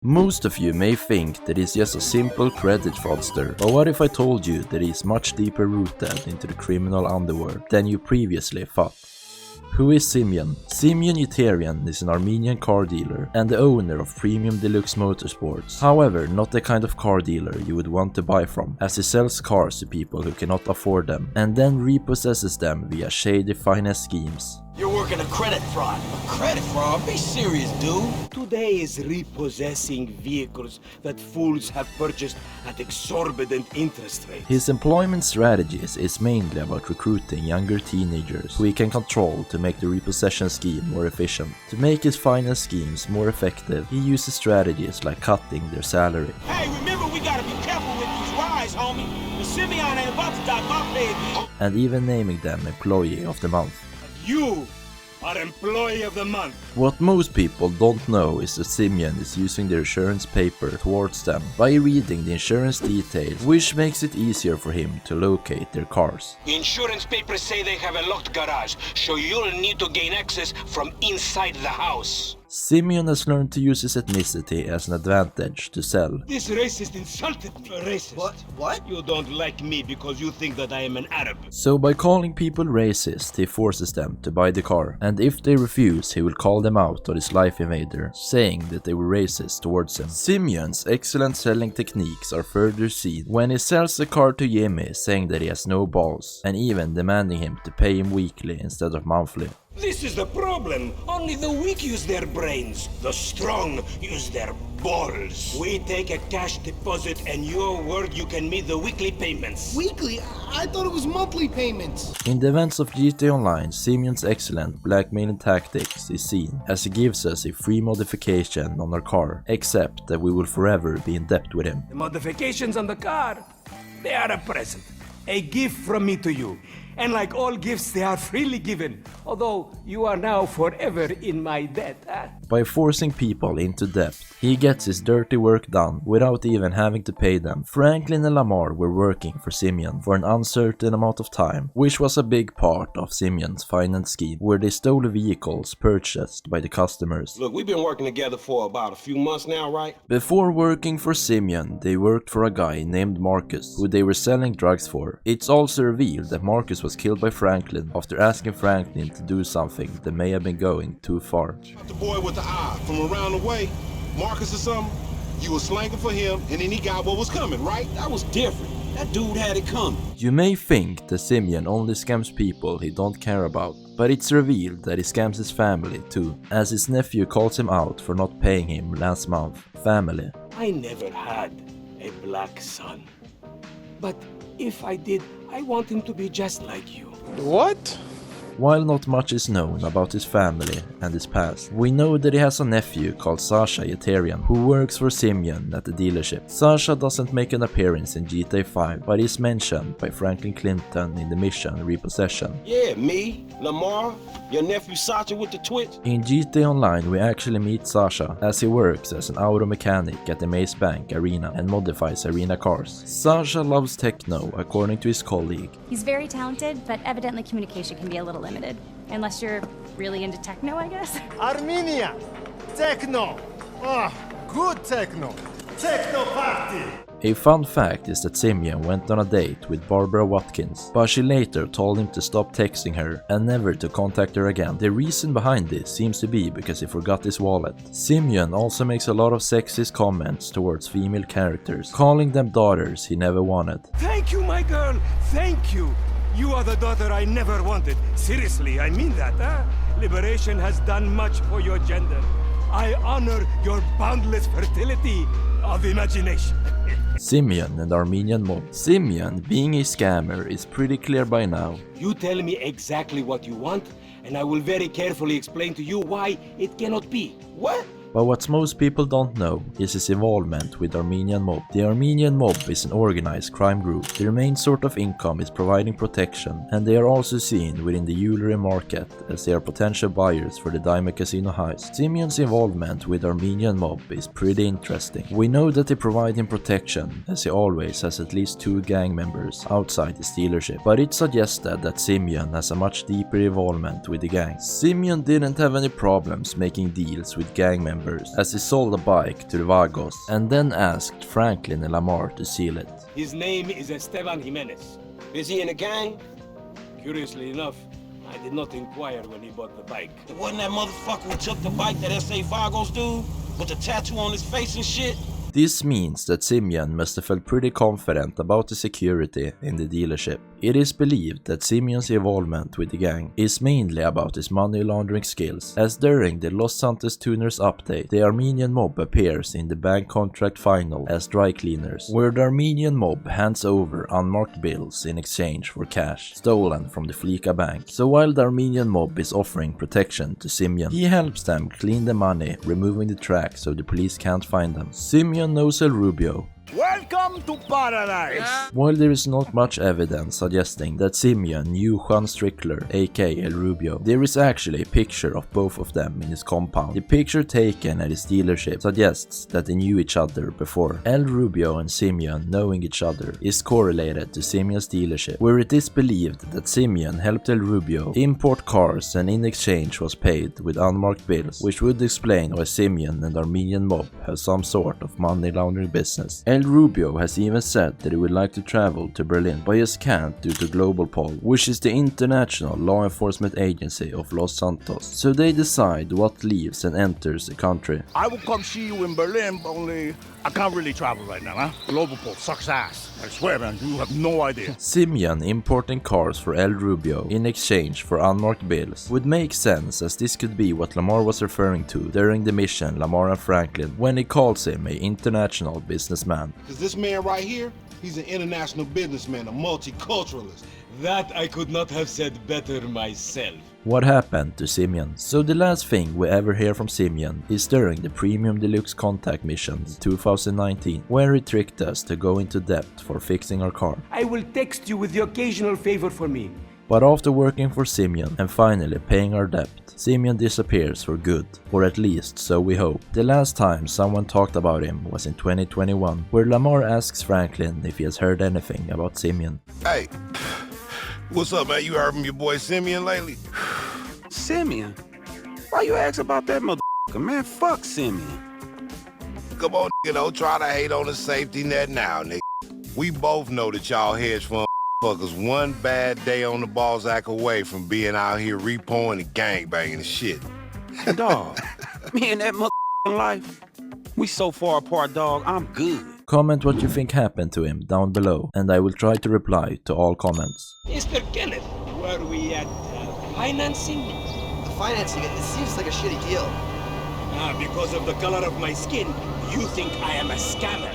Most of you may think that he's just a simple credit fraudster, but what if I told you that he's much deeper rooted into the criminal underworld than you previously thought? Who is Simeon? Simeon Yeterian is an Armenian car dealer and the owner of Premium Deluxe Motorsports. However, not the kind of car dealer you would want to buy from, as he sells cars to people who cannot afford them and then repossesses them via shady finance schemes. You're working a credit fraud. A credit fraud? Be serious, dude. Today is repossessing vehicles that fools have purchased at exorbitant interest rates. His employment strategies is mainly about recruiting younger teenagers who he can control to make the repossession scheme more efficient. To make his finance schemes more effective, he uses strategies like cutting their salary. Hey, remember we gotta be careful with these rides, homie. The Simeon ain't about to dock my pay. And even naming them Employee of the Month. You are Employee of the Month. What most people don't know is that Simeon is using their insurance paper towards them by reading the insurance details, which makes it easier for him to locate their cars. Insurance papers say they have a locked garage, so you'll need to gain access from inside the house. Simeon has learned to use his ethnicity as an advantage to sell. This racist insulted me. Racist? What? You don't like me because you think that I am an Arab. So by calling people racist, he forces them to buy the car, and if they refuse, he will call them out on his life invader, saying that they were racist towards him. Simeon's excellent selling techniques are further seen when he sells the car to Jimmy, saying that he has no balls, and even demanding him to pay him weekly instead of monthly. This is the problem. Only the weak use their brains. The strong use their balls. We take a cash deposit and your word you can meet the weekly payments. Weekly? I thought it was monthly payments. In the events of GTA Online, Simeon's excellent blackmailing tactics is seen as he gives us a free modification on our car, except that we will forever be in debt with him. The modifications on the car, they are a present. A gift from me to you. And like all gifts, they are freely given. Although you are now forever in my debt. By forcing people into debt, he gets his dirty work done without even having to pay them. Franklin and Lamar were working for Simeon for an uncertain amount of time, which was a big part of Simeon's finance scheme, where they stole vehicles purchased by the customers. Look, we've been working together for about a few months now, right? Before working for Simeon, they worked for a guy named Marcus, who they were selling drugs for. It's also revealed that Marcus was killed by Franklin after asking Franklin to do something that may have been going too far. The boy with the eye from around the way, Marcus or something, you were slanging for him and then he got what was coming, right? That was different. That dude had it coming. You may think that Simeon only scams people he don't care about, but it's revealed that he scams his family too, as his nephew calls him out for not paying him last month. Family. I never had a black son. But if I did, I want him to be just like you. What? While not much is known about his family and his past, we know that he has a nephew called Sasha Yeterian who works for Simeon at the dealership. Sasha doesn't make an appearance in GTA 5, but is mentioned by Franklin Clinton in the mission Repossession. Yeah, me, Lamar, your nephew Sacha with the twitch. In GTA Online we actually meet Sasha as he works as an auto mechanic at the Maze Bank arena and modifies arena cars. Sasha loves techno according to his colleague. He's very talented, but evidently communication can be a little limited. Unless you're really into techno, I guess. Armenia! Techno! Oh, good techno! Techno party! A fun fact is that Simeon went on a date with Barbara Watkins, but she later told him to stop texting her and never to contact her again. The reason behind this seems to be because he forgot his wallet. Simeon also makes a lot of sexist comments towards female characters, calling them daughters he never wanted. Thank you, my girl. Thank you. You are the daughter I never wanted. Seriously, I mean that, huh? Liberation has done much for your gender. I honor your boundless fertility of imagination. Simeon and Armenian mob. Simeon, being a scammer, is pretty clear by now. You tell me exactly what you want, and I will very carefully explain to you why it cannot be. What? But what most people don't know is his involvement with Armenian mob. The Armenian mob is an organized crime group. Their main sort of income is providing protection, and they are also seen within the jewelry market as they are potential buyers for the Diamond Casino heist. Simeon's involvement with Armenian mob is pretty interesting. We know that they provide him protection, as he always has at least 2 gang members outside his dealership, but it's suggested that Simeon has a much deeper involvement with the gang. Simeon didn't have any problems making deals with gang members members as he sold a bike to the Vagos and then asked Franklin and Lamar to seal it. His name is Esteban Jimenez. Is he in a gang? Curiously enough, I did not inquire when he bought the bike. It wasn't that motherfucker who took the bike, that S.A. Vagos dude? With the tattoo on his face and shit? This means that Simeon must have felt pretty confident about the security in the dealership. It is believed that Simeon's involvement with the gang is mainly about his money laundering skills, as during the Los Santos Tuners update, the Armenian mob appears in the bank contract final as dry cleaners, where the Armenian mob hands over unmarked bills in exchange for cash stolen from the Fleeka bank. So while the Armenian mob is offering protection to Simeon, he helps them clean the money, removing the tracks so the police can't find them. Simeon knows El Rubio. Welcome to paradise! While there is not much evidence suggesting that Simeon knew Juan Strickler, aka El Rubio, there is actually a picture of both of them in his compound. The picture taken at his dealership suggests that they knew each other before. El Rubio and Simeon knowing each other is correlated to Simeon's dealership, where it is believed that Simeon helped El Rubio import cars and in exchange was paid with unmarked bills, which would explain why Simeon and the Armenian mob have some sort of money laundering business. El Rubio has even said that he would like to travel to Berlin, but just can't due to Global, which is the international law enforcement agency of Los Santos. So they decide what leaves and enters the country. I will come see you in Berlin, only I can't really travel right now, huh? Global sucks ass. I swear, man, you have no idea. Simeon importing cars for El Rubio in exchange for unmarked bills would make sense, as this could be what Lamar was referring to during the mission Lamar and Franklin when he calls him an international businessman. Because this man right here, he's an international businessman, a multiculturalist. That I could not have said better myself. What happened to Simeon? So the last thing we ever hear from Simeon is during the Premium Deluxe Contact mission in 2019, where he tricked us to go into debt for fixing our car. I will text you with the occasional favor for me. But after working for Simeon and finally paying our debt, Simeon disappears for good, or at least so we hope. The last time someone talked about him was in 2021, where Lamar asks Franklin if he has heard anything about Simeon. Hey, what's up, man? You heard from your boy Simeon lately? Simeon? Why you ask about that motherfucker, man? Fuck Simeon. Come on, nigga, don't try to hate on the safety net now, nigga. We both know that y'all hedge fund motherfuckers one bad day on the Balzac away from being out here repoing and gangbanging and shit. Dog, me and that motherfucking life, we so far apart, dog, I'm good. Comment what you think happened to him down below, and I will try to reply to all comments. Mr. Kenneth, were we at financing? Financing it seems like a shitty deal. Because of the color of my skin, you think I am a scammer.